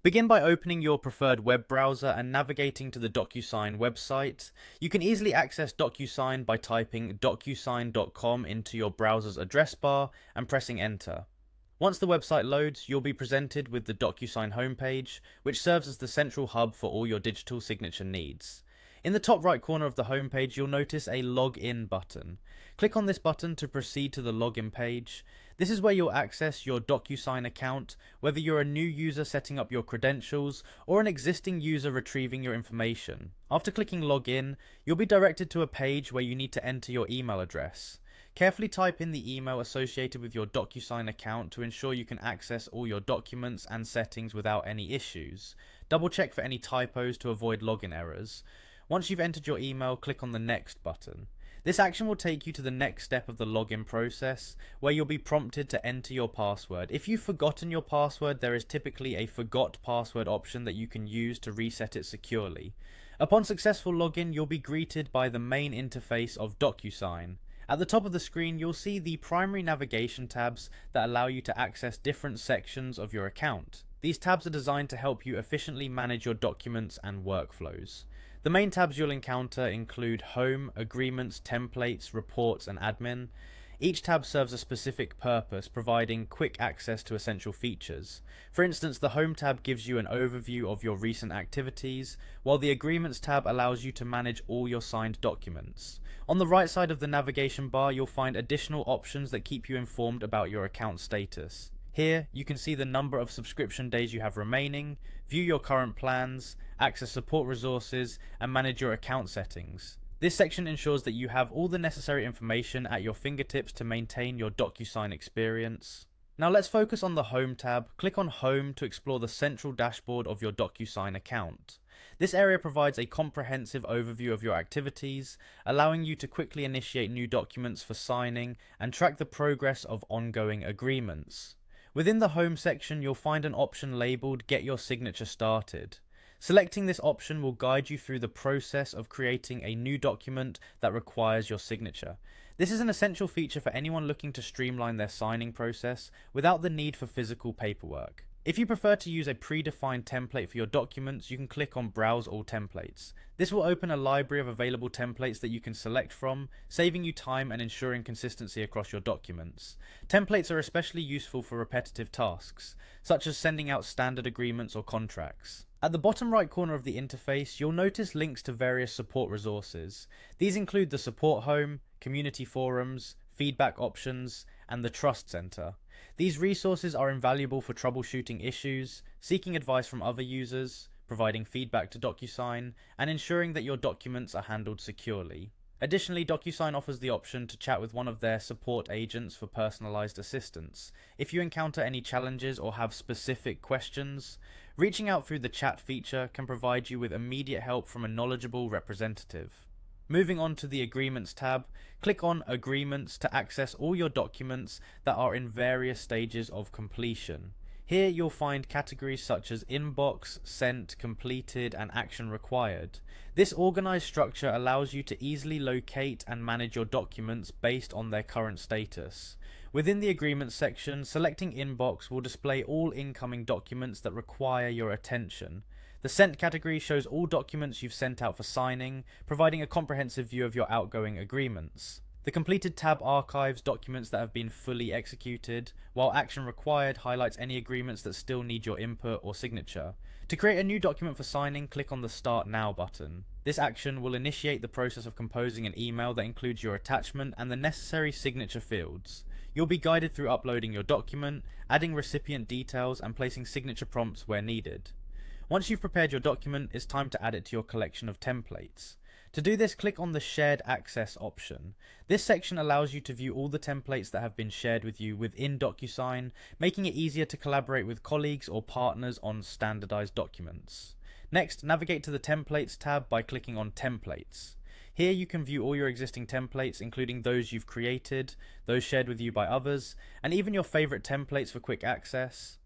Begin by opening your preferred web browser and navigating to the DocuSign website. You can easily access DocuSign by typing docusign.com into your browser's address bar and pressing enter. Once the website loads, you'll be presented with the DocuSign homepage, which serves as the central hub for all your digital signature needs. In the top right corner of the homepage, you'll notice a login button. Click on this button to proceed to the login page. This is where you'll access your DocuSign account, whether you're a new user setting up your credentials or an existing user retrieving your information. After clicking login, you'll be directed to a page where you need to enter your email address. Carefully type in the email associated with your DocuSign account to ensure you can access all your documents and settings without any issues. Double check for any typos to avoid login errors. Once you've entered your email, click on the Next button. This action will take you to the next step of the login process, where you'll be prompted to enter your password. If you've forgotten your password, there is typically a Forgot Password option that you can use to reset it securely. Upon successful login, you'll be greeted by the main interface of DocuSign. At the top of the screen, you'll see the primary navigation tabs that allow you to access different sections of your account. These tabs are designed to help you efficiently manage your documents and workflows. The main tabs you'll encounter include Home, Agreements, Templates, Reports, and Admin. Each tab serves a specific purpose, providing quick access to essential features. For instance, the Home tab gives you an overview of your recent activities, while the Agreements tab allows you to manage all your signed documents. On the right side of the navigation bar, you'll find additional options that keep you informed about your account status. Here, you can see the number of subscription days you have remaining, view your current plans, access support resources, and manage your account settings. This section ensures that you have all the necessary information at your fingertips to maintain your DocuSign experience. Now let's focus on the Home tab. Click on Home to explore the central dashboard of your DocuSign account. This area provides a comprehensive overview of your activities, allowing you to quickly initiate new documents for signing and track the progress of ongoing agreements. Within the Home section, you'll find an option labeled Get Your Signature Started. Selecting this option will guide you through the process of creating a new document that requires your signature. This is an essential feature for anyone looking to streamline their signing process without the need for physical paperwork. If you prefer to use a predefined template for your documents, you can click on Browse All Templates. This will open a library of available templates that you can select from, saving you time and ensuring consistency across your documents. Templates are especially useful for repetitive tasks, such as sending out standard agreements or contracts. At the bottom right corner of the interface, you'll notice links to various support resources. These include the Support Home, Community Forums, Feedback Options, and the Trust Center. These resources are invaluable for troubleshooting issues, seeking advice from other users, providing feedback to DocuSign, and ensuring that your documents are handled securely. Additionally, DocuSign offers the option to chat with one of their support agents for personalized assistance. If you encounter any challenges or have specific questions, reaching out through the chat feature can provide you with immediate help from a knowledgeable representative. Moving on to the Agreements tab, click on Agreements to access all your documents that are in various stages of completion. Here you'll find categories such as Inbox, Sent, Completed, and Action Required. This organized structure allows you to easily locate and manage your documents based on their current status. Within the Agreements section, selecting Inbox will display all incoming documents that require your attention. The Sent category shows all documents you've sent out for signing, providing a comprehensive view of your outgoing agreements. The Completed tab archives documents that have been fully executed, while Action Required highlights any agreements that still need your input or signature. To create a new document for signing, click on the Start Now button. This action will initiate the process of composing an email that includes your attachment and the necessary signature fields. You'll be guided through uploading your document, adding recipient details, and placing signature prompts where needed. Once you've prepared your document, it's time to add it to your collection of templates. To do this, click on the Shared Access option. This section allows you to view all the templates that have been shared with you within DocuSign, making it easier to collaborate with colleagues or partners on standardized documents. Next, navigate to the Templates tab by clicking on Templates. Here you can view all your existing templates, including those you've created, those shared with you by others, and even your favorite templates for quick access.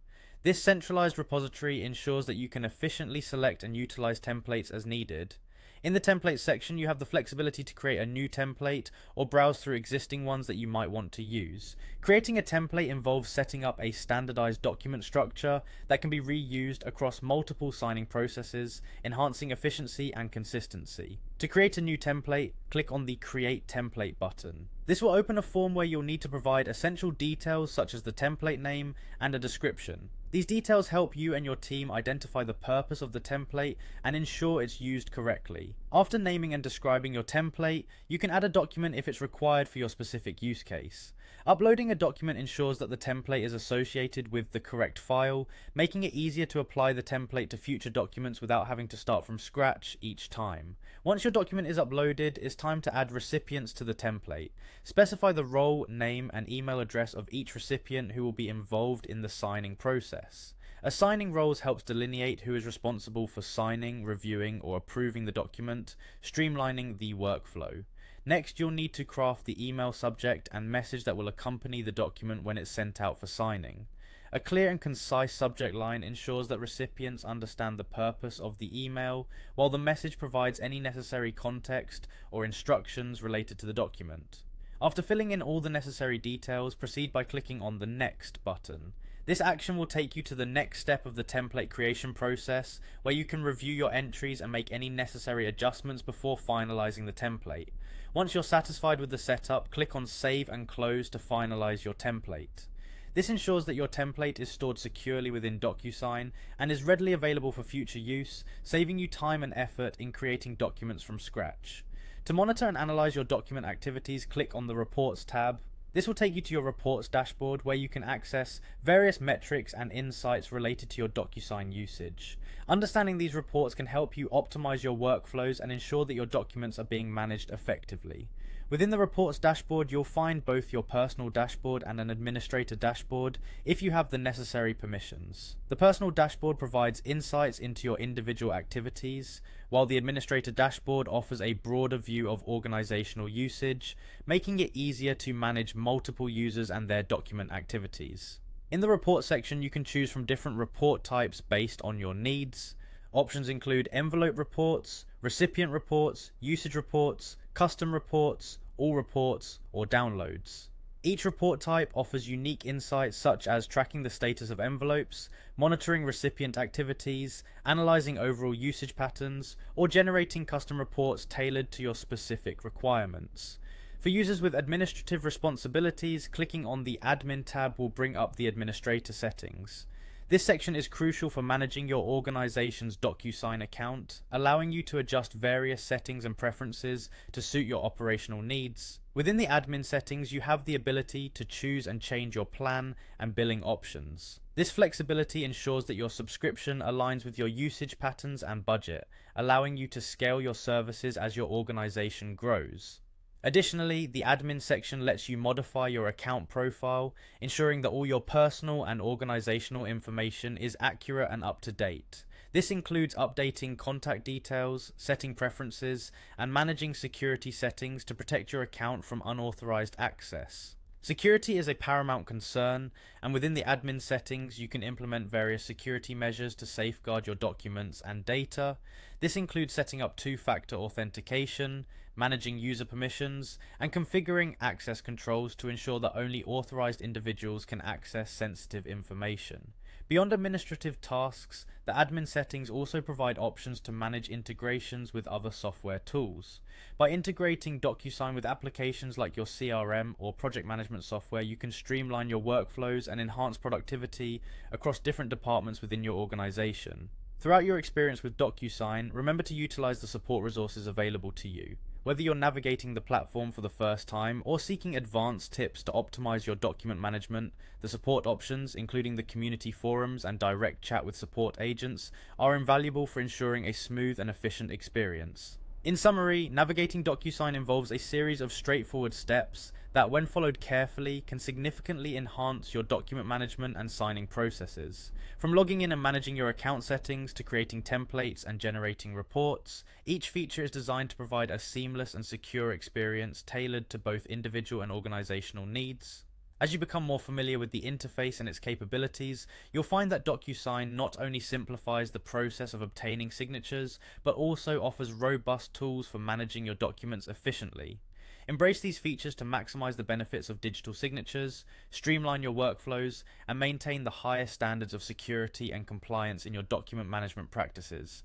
This centralized repository ensures that you can efficiently select and utilize templates as needed. In the template section, you have the flexibility to create a new template or browse through existing ones that you might want to use. Creating a template involves setting up a standardized document structure that can be reused across multiple signing processes, enhancing efficiency and consistency. To create a new template, click on the Create Template button. This will open a form where you'll need to provide essential details such as the template name and a description. These details help you and your team identify the purpose of the template and ensure it's used correctly. After naming and describing your template, you can add a document if it's required for your specific use case. Uploading a document ensures that the template is associated with the correct file, making it easier to apply the template to future documents without having to start from scratch each time. Once your document is uploaded, it's time to add recipients to the template. Specify the role, name, and email address of each recipient who will be involved in the signing process. Assigning roles helps delineate who is responsible for signing, reviewing, or approving the document, streamlining the workflow. Next, you'll need to craft the email subject and message that will accompany the document when it's sent out for signing. A clear and concise subject line ensures that recipients understand the purpose of the email, while the message provides any necessary context or instructions related to the document. After filling in all the necessary details, proceed by clicking on the Next button. This action will take you to the next step of the template creation process, where you can review your entries and make any necessary adjustments before finalizing the template. Once you're satisfied with the setup, click on Save and Close to finalize your template. This ensures that your template is stored securely within DocuSign and is readily available for future use, saving you time and effort in creating documents from scratch. To monitor and analyze your document activities, click on the Reports tab. This will take you to your Reports dashboard, where you can access various metrics and insights related to your DocuSign usage. Understanding these reports can help you optimize your workflows and ensure that your documents are being managed effectively. Within the Reports dashboard, you'll find both your personal dashboard and an administrator dashboard if you have the necessary permissions. The personal dashboard provides insights into your individual activities, while the administrator dashboard offers a broader view of organizational usage, making it easier to manage multiple users and their document activities. In the report section, you can choose from different report types based on your needs. Options include envelope reports, recipient reports, usage reports, custom reports, all reports, or downloads. Each report type offers unique insights such as tracking the status of envelopes, monitoring recipient activities, analyzing overall usage patterns, or generating custom reports tailored to your specific requirements. For users with administrative responsibilities, clicking on the Admin tab will bring up the administrator settings. This section is crucial for managing your organization's DocuSign account, allowing you to adjust various settings and preferences to suit your operational needs. Within the admin settings, you have the ability to choose and change your plan and billing options. This flexibility ensures that your subscription aligns with your usage patterns and budget, allowing you to scale your services as your organization grows. Additionally, the admin section lets you modify your account profile, ensuring that all your personal and organizational information is accurate and up to date. This includes updating contact details, setting preferences, and managing security settings to protect your account from unauthorized access. Security is a paramount concern, and within the admin settings, you can implement various security measures to safeguard your documents and data. This includes setting up two-factor authentication, managing user permissions, and configuring access controls to ensure that only authorized individuals can access sensitive information. Beyond administrative tasks, the admin settings also provide options to manage integrations with other software tools. By integrating DocuSign with applications like your CRM or project management software, you can streamline your workflows and enhance productivity across different departments within your organization. Throughout your experience with DocuSign, remember to utilize the support resources available to you. Whether you're navigating the platform for the first time or seeking advanced tips to optimize your document management, the support options, including the community forums and direct chat with support agents, are invaluable for ensuring a smooth and efficient experience. In summary, navigating DocuSign involves a series of straightforward steps that, when followed carefully, can significantly enhance your document management and signing processes. From logging in and managing your account settings to creating templates and generating reports, each feature is designed to provide a seamless and secure experience tailored to both individual and organizational needs. As you become more familiar with the interface and its capabilities, you'll find that DocuSign not only simplifies the process of obtaining signatures, but also offers robust tools for managing your documents efficiently. Embrace these features to maximize the benefits of digital signatures, streamline your workflows, and maintain the highest standards of security and compliance in your document management practices.